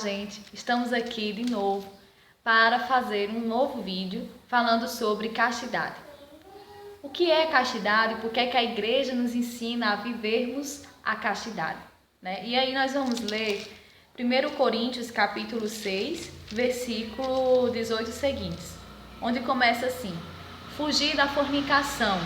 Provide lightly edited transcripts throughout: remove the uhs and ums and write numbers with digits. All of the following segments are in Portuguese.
Gente, estamos aqui de novo para fazer um novo vídeo falando sobre castidade. O que é castidade? Por que é que a igreja nos ensina a vivermos a castidade, né? E aí nós vamos ler 1 Coríntios capítulo 6, versículo 18 seguintes, onde começa assim: fugir da fornicação,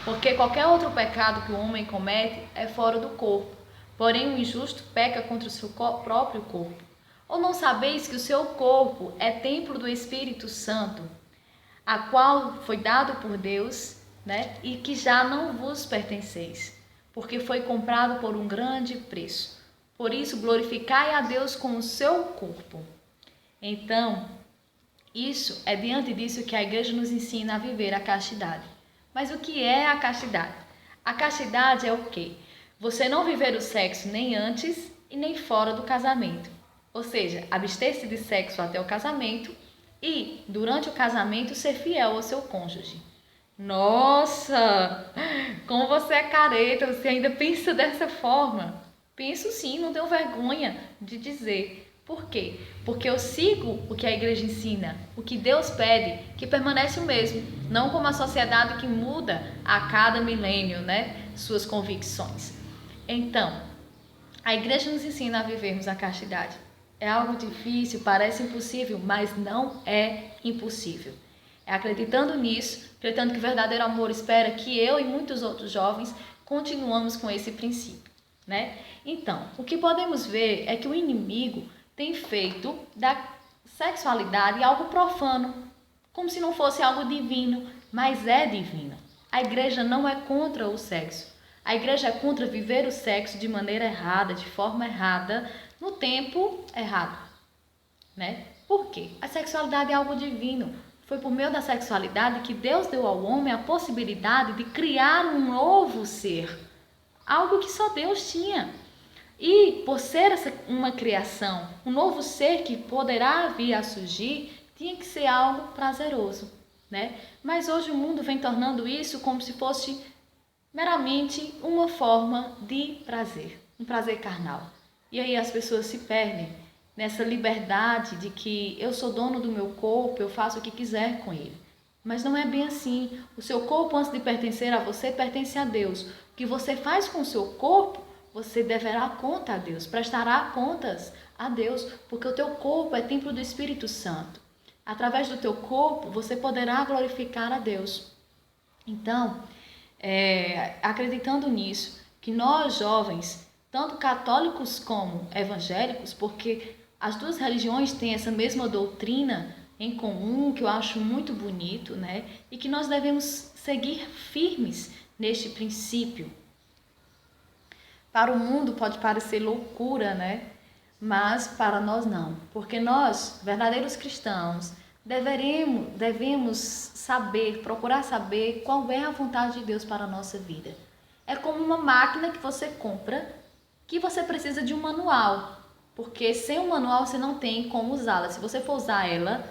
porque qualquer outro pecado que o homem comete é fora do corpo, porém o injusto peca contra o seu próprio corpo. Ou não sabeis que o seu corpo é templo do Espírito Santo, a qual foi dado por Deus, né? E que já não vos pertenceis, porque foi comprado por um grande preço. Por isso, glorificai a Deus com o seu corpo. Então, isso é diante disso que a igreja nos ensina a viver a castidade. Mas o que é a castidade? A castidade é o quê? Você não viver o sexo nem antes e nem fora do casamento. Ou seja, abster-se de sexo até o casamento e, durante o casamento, ser fiel ao seu cônjuge. Nossa, como você é careta, você ainda pensa dessa forma? Penso sim, não tenho vergonha de dizer. Por quê? Porque eu sigo o que a igreja ensina, o que Deus pede, que permanece o mesmo, não como a sociedade que muda a cada milênio, né, suas convicções. Então, a igreja nos ensina a vivermos a castidade. É algo difícil, parece impossível, mas não é impossível. É acreditando nisso, acreditando que o verdadeiro amor espera, que eu e muitos outros jovens continuamos com esse princípio, né? Então, o que podemos ver é que o inimigo tem feito da sexualidade algo profano, como se não fosse algo divino, mas é divino. A igreja não é contra o sexo. A igreja é contra viver o sexo de maneira errada, de forma errada, no tempo errado, né? Por quê? A sexualidade é algo divino. Foi por meio da sexualidade que Deus deu ao homem a possibilidade de criar um novo ser, algo que só Deus tinha. E por ser uma criação, um novo ser que poderá vir a surgir, tinha que ser algo prazeroso, né? Mas hoje o mundo vem tornando isso como se fosse meramente uma forma de prazer, um prazer carnal. E aí as pessoas se perdem nessa liberdade de que eu sou dono do meu corpo, eu faço o que quiser com ele. Mas não é bem assim. O seu corpo, antes de pertencer a você, pertence a Deus. O que você faz com o seu corpo, você deverá conta a Deus, prestará contas a Deus, porque o teu corpo é templo do Espírito Santo. Através do teu corpo, você poderá glorificar a Deus. Então, acreditando nisso, que nós jovens, tanto católicos como evangélicos, porque as duas religiões têm essa mesma doutrina em comum, que eu acho muito bonito, né? E que nós devemos seguir firmes neste princípio. Para o mundo pode parecer loucura, né? Mas para nós não, porque nós, verdadeiros cristãos, devemos saber, procurar saber qual é a vontade de Deus para a nossa vida. É como uma máquina que você compra, que você precisa de um manual, porque sem um manual você não tem como usá-la. Se você for usar ela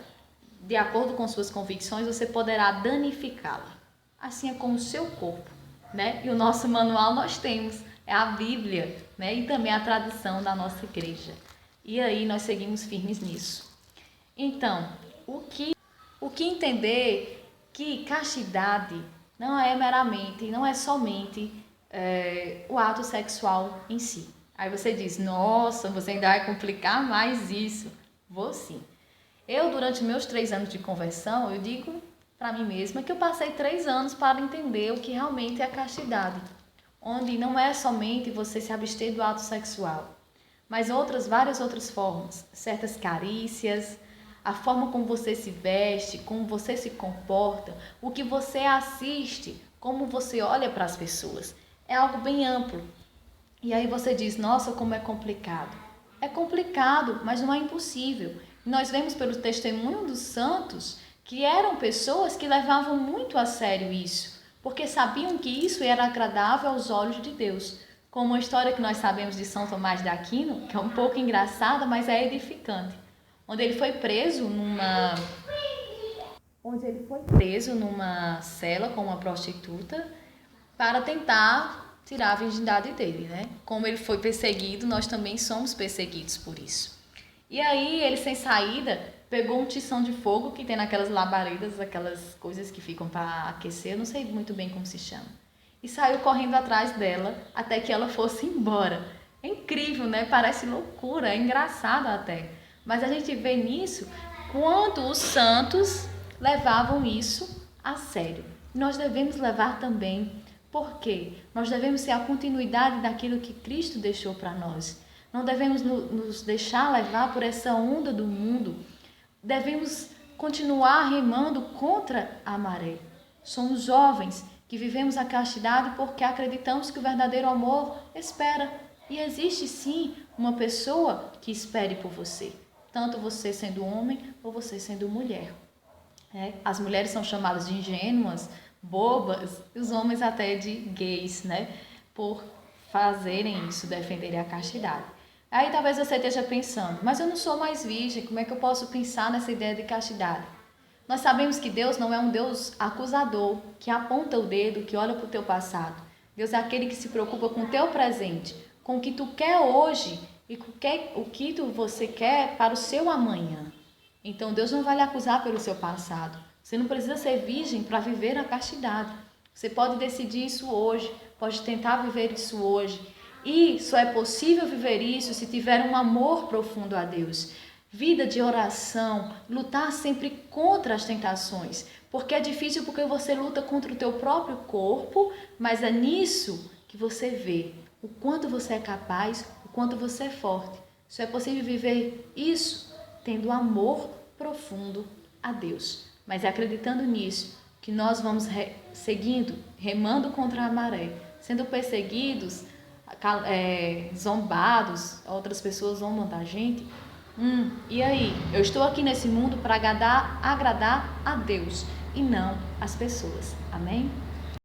de acordo com suas convicções, você poderá danificá-la. Assim é com o seu corpo, né? E o nosso manual nós temos, é a Bíblia, né? E também a tradição da nossa igreja. E aí nós seguimos firmes nisso. Então, o que entender que castidade não é meramente, não é somente o ato sexual em si. Aí você diz, nossa, você ainda vai complicar mais isso. Vou sim. Eu, durante meus 3 anos de conversão, eu digo para mim mesma que eu passei 3 anos para entender o que realmente é a castidade, onde não é somente você se abster do ato sexual, mas várias outras formas, certas carícias, a forma como você se veste, como você se comporta, o que você assiste, como você olha para as pessoas. É algo bem amplo. E aí você diz, nossa, como é complicado. É complicado, mas não é impossível. Nós vemos pelo testemunho dos santos que eram pessoas que levavam muito a sério isso, porque sabiam que isso era agradável aos olhos de Deus. Como a história que nós sabemos de São Tomás de Aquino, que é um pouco engraçada, mas é edificante. Onde ele foi preso numa cela com uma prostituta para tentar tirar a virgindade dele, né? Como ele foi perseguido, nós também somos perseguidos por isso. E aí ele, sem saída, pegou um tição de fogo que tem naquelas labaredas, aquelas coisas que ficam para aquecer, eu não sei muito bem como se chama. E saiu correndo atrás dela até que ela fosse embora. É incrível, né? Parece loucura, é engraçado até. Mas a gente vê nisso quanto os santos levavam isso a sério. Nós devemos levar também, porque nós devemos ser a continuidade daquilo que Cristo deixou para nós. Não devemos nos deixar levar por essa onda do mundo. Devemos continuar remando contra a maré. Somos jovens que vivemos a castidade porque acreditamos que o verdadeiro amor espera. E existe sim uma pessoa que espere por você, tanto você sendo homem ou você sendo mulher. As mulheres são chamadas de ingênuas, bobas, e os homens até de gays, né? Por fazerem isso, defenderem a castidade. Aí talvez você esteja pensando, mas eu não sou mais virgem, como é que eu posso pensar nessa ideia de castidade? Nós sabemos que Deus não é um Deus acusador, que aponta o dedo, que olha para o teu passado. Deus é aquele que se preocupa com o teu presente, com o que tu quer hoje e com o que você quer para o seu amanhã. Então Deus não vai lhe acusar pelo seu passado. Você não precisa ser virgem para viver a castidade. Você pode decidir isso hoje, pode tentar viver isso hoje. E só é possível viver isso se tiver um amor profundo a Deus. Vida de oração, lutar sempre contra as tentações. Porque é difícil porque você luta contra o teu próprio corpo, mas é nisso que você vê o quanto você é capaz, o quanto você é forte. Só é possível viver isso tendo amor profundo a Deus. Mas é acreditando nisso que nós vamos seguindo, remando contra a maré, sendo perseguidos, zombados, outras pessoas zombam da gente. E aí? Eu estou aqui nesse mundo para agradar a Deus e não as pessoas. Amém?